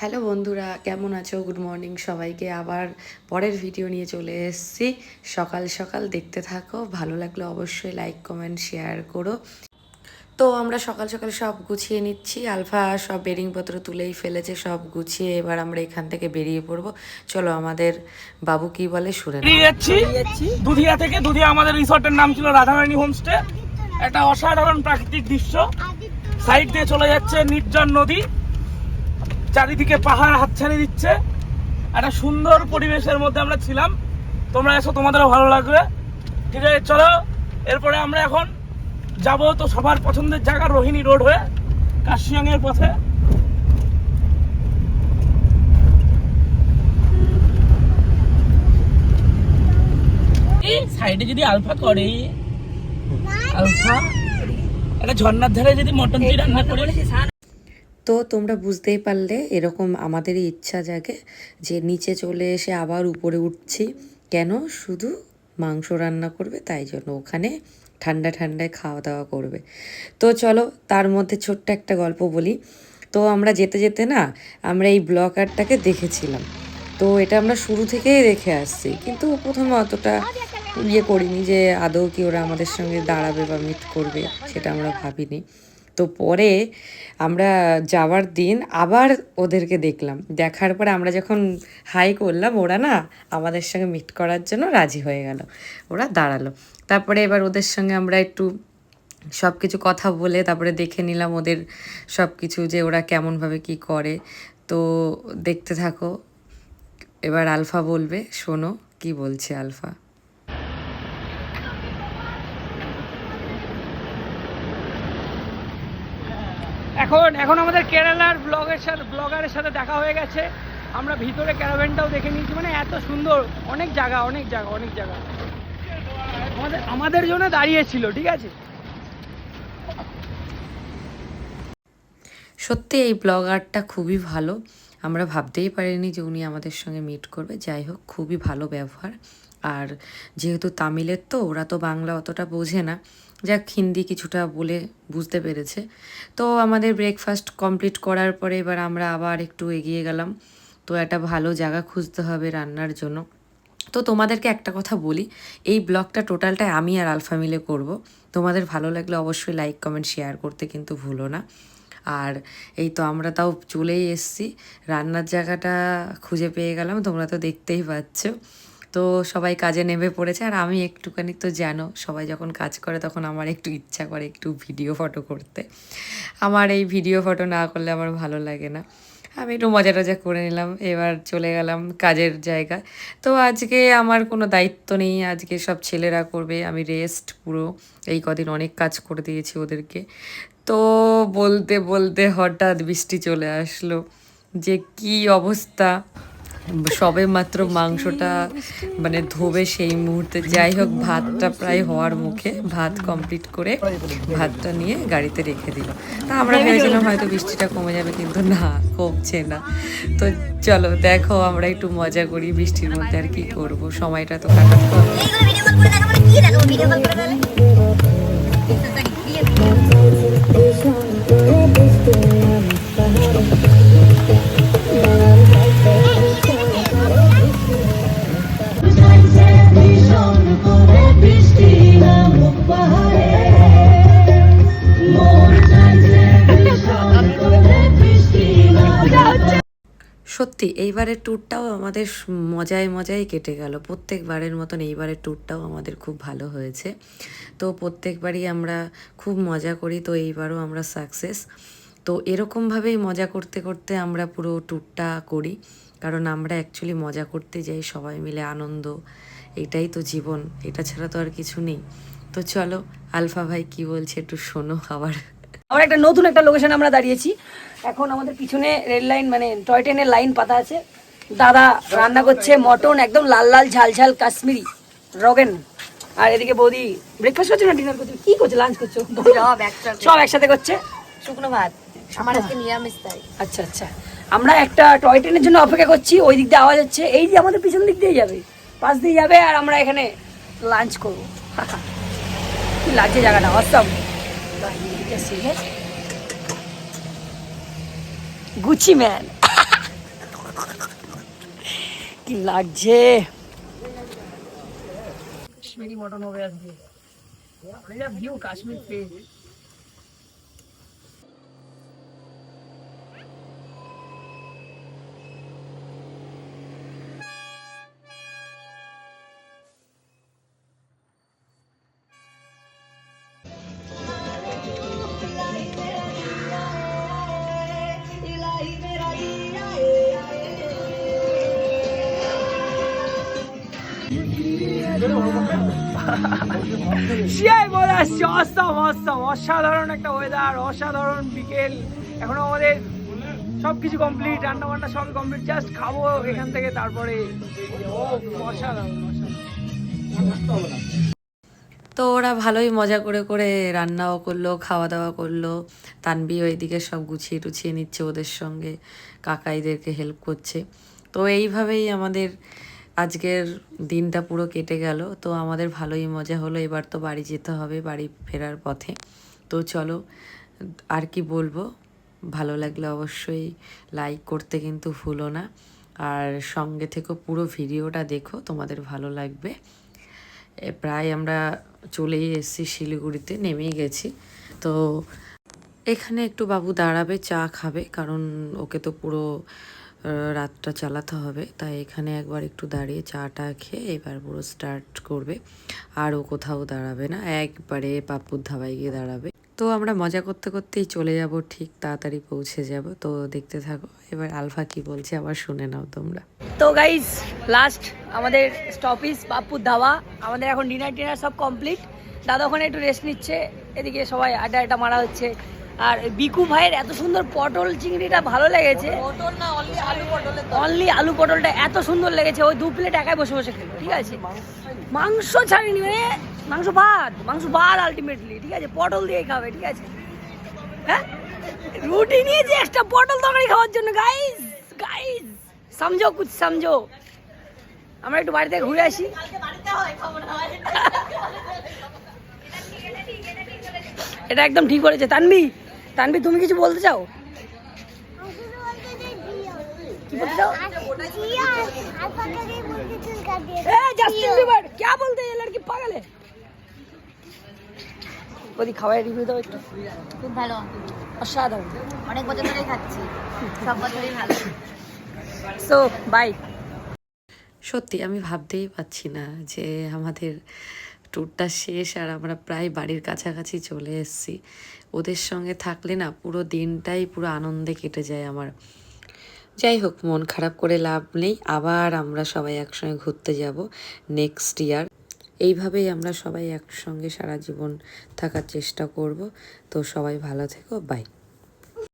Hello বন্ধুরা, কেমন আছো? গুড মর্নিং সবাইকে। আবার পরের ভিডিও নিয়ে চলে এসেছি। সকাল সকাল দেখতে থাকো, ভালো লাগলে অবশ্যই লাইক কমেন্ট শেয়ার করো। তো আমরা সকাল সকাল সব গুছিয়ে নিচ্ছি। আলফা সব বেডিংপত্র তুলেই ফেলেছে, সব গুছিয়ে এবার আমরা এখান থেকে বেরিয়ে পড়বো। চলো আমাদের বাবু কি বলে শুনে নাও। যাচ্ছি দুধিয়া থেকে। দুধিয়া আমাদের রিসর্টের নাম ছিল রাধারানী হোমস্টে। একটা অসাধারণ প্রাকৃতিক দৃশ্য, সাইড দিয়ে চলে যাচ্ছে নির্জন নদী, চারিদিকে পাহাড় হাতছানি দিচ্ছে। একটা সুন্দর পরিবেশের মধ্যে আমরা ছিলাম। তোমরা এসো, তোমাদেরও ভালো লাগবে। ঠিক আছে, চলো। এরপরে আমরা এখন যাবো তো সবার পছন্দের জায়গা রোহিণী রোড হয়ে কার্শিয়াং এর পথে। এই সাইডে যদি আলফা করে, আলফা একটা ঝর্ণার ধারে যদি মটন দিয়ে রান্না করে। তো তোমরা বুঝতেই পারলে এরকম আমাদেরই ইচ্ছা জাগে যে নিচে চলে এসে আবার উপরে উঠছি কেন, শুধু মাংস রান্না করবে তাই জন্য, ওখানে ঠান্ডা ঠান্ডায় খাওয়া দাওয়া করবে। তো চলো, তার মধ্যে ছোট্ট একটা গল্প বলি। তো আমরা যেতে যেতে না, আমরা এই ব্লগারটাকে দেখেছিলাম। তো এটা আমরা শুরু থেকেই দেখে আসছি, কিন্তু প্রথমে অতটা করিনি যে আদৌ কি ওরা আমাদের সঙ্গে দাঁড়াবে বা মিট করবে, সেটা আমরা ভাবিনি। তো পরে আমরা যাওয়ার দিন আবার ওদেরকে দেখলাম, দেখার পরে আমরা যখন হাই করলাম, ওরা না আমাদের সঙ্গে মিট করার জন্য রাজি হয়ে গেল, ওরা দাঁড়ালো। তারপরে এবার ওদের সঙ্গে আমরা একটু সব কিছু কথা বলে তারপরে দেখে নিলাম ওদের সব কিছু, যে ওরা কেমনভাবে কি করে। তো দেখতে থাকো, এবার আলফা বলবে, শোনো কি বলছে আলফা। এখন আমাদের কেরালার ব্লগারের সাথে দেখা হয়ে গেছে। আমরা ভিতরে ক্যারাভ্যানটাও দেখে নিয়েছি। মানে এত সুন্দর, অনেক জায়গা আমাদের জন্য দাঁড়িয়েছিল। ঠিক আছে, সত্যি এই ব্লগারটা খুবই ভালো, আমরা ভাবতেই পারিনি যে উনি আমাদের সঙ্গে মিট করবে। যাই হোক, খুবই ভালো ব্যবহার। আর যেহেতু তামিলের, তো ওরা তো বাংলা অতটা বোঝে না, যাক হিন্দি কিছুটা বলে বুঝতে পেরেছে। তো আমাদের ব্রেকফাস্ট কমপ্লিট করার পরে এবার আমরা আবার একটু এগিয়ে গেলাম। তো একটা ভালো জায়গা খুঁজতে হবে রান্নার জন্য। তো তোমাদেরকে একটা কথা বলি, এই ব্লগটা টোটালটাই আমি আর আলফা মিলে করব। তোমাদের ভালো লাগলে অবশ্যই লাইক কমেন্ট শেয়ার করতে কিন্তু ভুলো না। আর এই তো আমরা তাও চলেই এসেছি, রান্নার জায়গাটা খুঁজে পেয়ে গেলাম, তোমরা তো দেখতেই পাচ্ছ। তো সবাই কাজে নেমে পড়েছে, আর আমি একটুখানি, তো জানো সবাই যখন কাজ করে তখন আমার একটু ইচ্ছা করে একটু ভিডিও ফটো করতে। আমার এই ভিডিও ফটো না করলে আমার ভালো লাগে না। আমি একটু মজা টজা করে নিলাম, এবার চলে গেলাম কাজের জায়গায়। তো আজকে আমার কোনো দায়িত্ব নেই, আজকে সব ছেলেরা করবে, আমি রেস্ট পুরো। এই কদিন অনেক কাজ করে দিয়েছি ওদেরকে। তো বলতে বলতে হঠাৎ বৃষ্টি চলে আসলো, যে কি অবস্থা। সবে মাত্র মাংসটা মানে ধোবে সেই মুহূর্তে। যাই হোক, ভাতটা প্রায় হওয়ার মুখে, ভাত কমপ্লিট করে ভাতটা নিয়ে গাড়িতে রেখে দিল। তা আমরা ভেবেছিলাম হয়তো বৃষ্টিটা কমে যাবে, কিন্তু না, কমছে না। তো চলো দেখো, আমরা একটু মজা করি বৃষ্টির মধ্যে, আর কি করব, সময়টা তো কাটাতে হবে। সত্যি এইবারের ট্যুরটাও আমাদের মজায় মজায় কেটে গেল, প্রত্যেকবারের মতন এইবারের ট্যুরটাও আমাদের খুব ভালো হয়েছে। তো প্রত্যেকবারই আমরা খুব মজা করি, তো এইবারও আমরা সাকসেস। তো এরকমভাবেই মজা করতে করতে আমরা পুরো ট্যুরটা করি, কারণ আমরা অ্যাকচুয়ালি মজা করতে যাই সবাই মিলে, আনন্দ, এটাই তো জীবন, এটা ছাড়া তো আর কিছু নেই। তো চলো, আলফা ভাই কি বলছে একটু শোনো আবার। আমরা একটা নতুন একটা লোকেশনে আমরা দাঁড়িয়েছি। এখন আমাদের পিছনে রেল লাইন, মানে টয় ট্রেনের লাইন পাতা আছে। দাদা রান্না করছে মটন, একদম লাল লাল ঝাল ঝাল কাশ্মীরি রগেন। আর এদিকে বৌদি ব্রেকফাস্ট করছে না ডিনার করছে, কি করছে, লাঞ্চ করছো? সব একসাথে করছে। শুকনো ভাত আমার আজকে নিরামিষ তাই। আচ্ছা আচ্ছা, আমরা একটা টয় ট্রেনের জন্য অপেক্ষা করছি। ওই দিক দিয়ে আওয়াজ হচ্ছে, এই যে আমাদের পিছন দিক দিয়ে যাবে, পাশ দিয়ে যাবে, আর আমরা এখানে লাঞ্চ করবো। কি লাগছে জায়গাটা, অসম। Gucci man. কি লাগছে, কাশ্মীরি মটন হবে আজকে। ভিউ কাশ্মীর পেয়ে অসাধারণ একটা ওয়েদার, অসাধারণ বিকেল। এখনো আমাদের সবকিছু কমপ্লিট, রান্না বান্না সব কমপ্লিট, জাস্ট খাবো এখান থেকে, তারপরে অসাধারণ। তো ওরা ভালোই মজা করে করে রান্নাও করলো, খাওয়া দাওয়া করলো। তানবি ওইদিকে সব গুছিয়ে টুছিয়ে নিচ্ছে ওদের সঙ্গে, কাকাইদেরকে হেল্প করছে। তো এইভাবেই আমাদের আজকের দিনটা পুরো কেটে গেল। তো আমাদের ভালোই মজা হলো। এবার তো বাড়ি যেতে হবে, বাড়ি ফেরার পথে। তো চলো, আর কি বলবো, ভালো লাগলে অবশ্যই লাইক করতে কিন্তু ভুলো না, আর সঙ্গে থেকে পুরো ভিডিওটা দেখো, তোমাদের ভালো লাগবে। প্রায় আমরা চলেই এসেছি, শিলিগুড়িতে নেমেই গেছি। তো এখানে একটু বাবু দাঁড়াবে, চা খাবে, কারণ ওকে তো পুরো রাতটা চালাতে হবে। তাই এখানে একবার একটু দাঁড়িয়ে চাটা খেয়ে এবার পুরো স্টার্ট করবে। আর ও কোথাও দাঁড়াবে না, একবারে পাপ্পুর ধাবায় গিয়ে দাঁড়াবে। তো আমরা মজা করতে করতেই চলে যাব, ঠিক তাড়াতাড়ি পৌঁছে যাব। তো দেখতে থাকো, এবার আলফা কি বলছে আবার শুনে নাও তোমরা। তো গাইজ, লাস্ট আমাদের স্টপিস পাপ্পুর ধাবা। আমাদের এখন ডিনার সব কমপ্লিট। দাদা ওখানে একটু রেস্ট নিচ্ছে, এদিকে সবাই আড্ডা মারা হচ্ছে। আর বিকু ভাইয়ের এত সুন্দর পটল চিংড়িটা ভালো লেগেছে। অনলি আলু পটলটা এত সুন্দর লেগেছে, ওই 2 প্লেট একাই বসে বসে খেলো। ঠিক আছে, মাংস ছাড়িনি, মানে মাংস ভাত আলটিমেটলি। ঠিক আছে, পটল দিয়ে খাবে। ঠিক আছে, হ্যাঁ, রুটি নিয়েছি একটা পটল তরকারি খাওয়ার জন্য। গাইজ সমঝো। আমরা একটু বাড়িতে ঘুরে আসি। এটা একদম ঠিক করেছে। তানবি, তুমি কিছু বলতে চাও? কি বলতে চাও? জাস্টিন বিবার क्या बोलते हैं, लड़की पागल है। ওদি খাওয়ার রিভিউ দাও একটু। খুব ভালো, অসাধারণ, অনেক বছর ধরেই খাচ্ছি, সব বছরই ভালো। So bye. সত্যি আমি ভাবতেই পারছি না যে আমাদের ট্যুরটা শেষ আর আমরা প্রায় বাড়ির কাছাকাছি চলে এসেছি। ওদের সঙ্গে থাকলে না পুরো দিনটাই পুরো আনন্দে কেটে যায় আমার। যাই হোক, মন খারাপ করে লাভ নেই, আবার আমরা সবাই একসঙ্গে ঘুরতে যাব নেক্সট ইয়ার। এইভাবেই আমরা সবাই একসঙ্গে সারা জীবন থাকার চেষ্টা করব। তো সবাই ভালো থেকো, বাই।